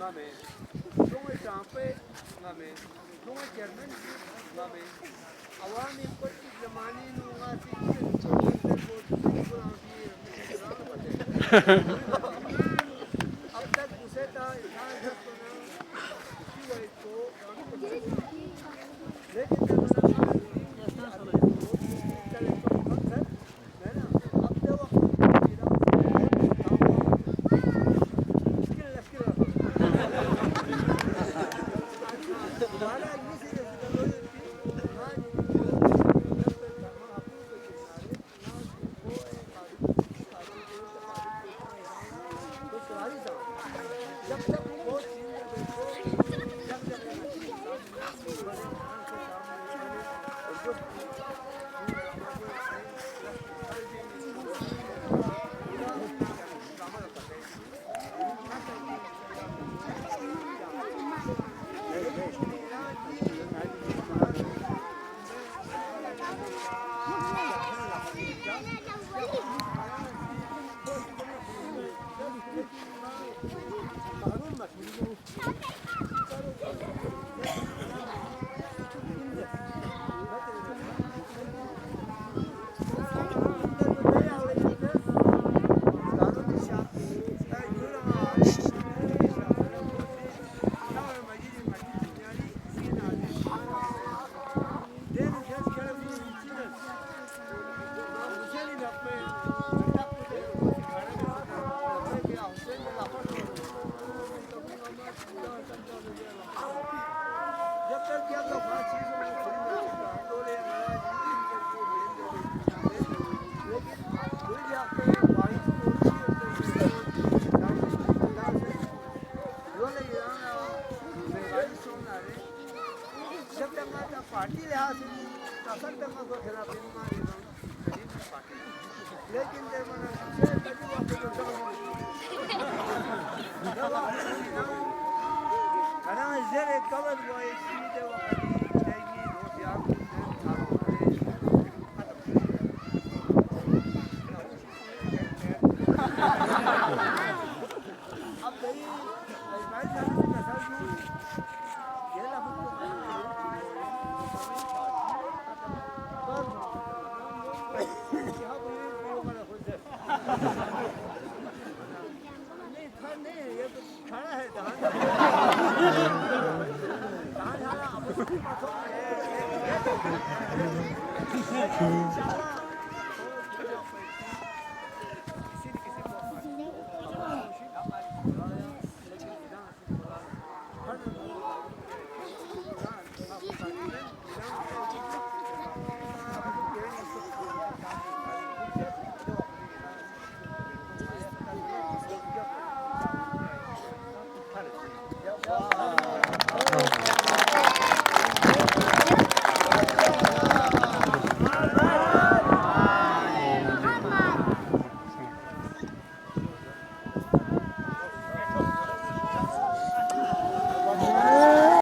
Amen. Nungay sampai, amen. Nungay German, amen. Awani pati zamani nungasi kulit kurang अब तक उसे था इंसान सब बना इसी वही को लेकिन जब पार्टी लिहाज से शासन करना को खिलाफ बीमारी पार्टी लेकिन जब मैंने शेर कभी वापस तो karena zere kawal boy sini dewa kali lagi rosia अब गई भाई साहब ने कहा कि ये लाभ नहीं ये तो खड़ा है धान धान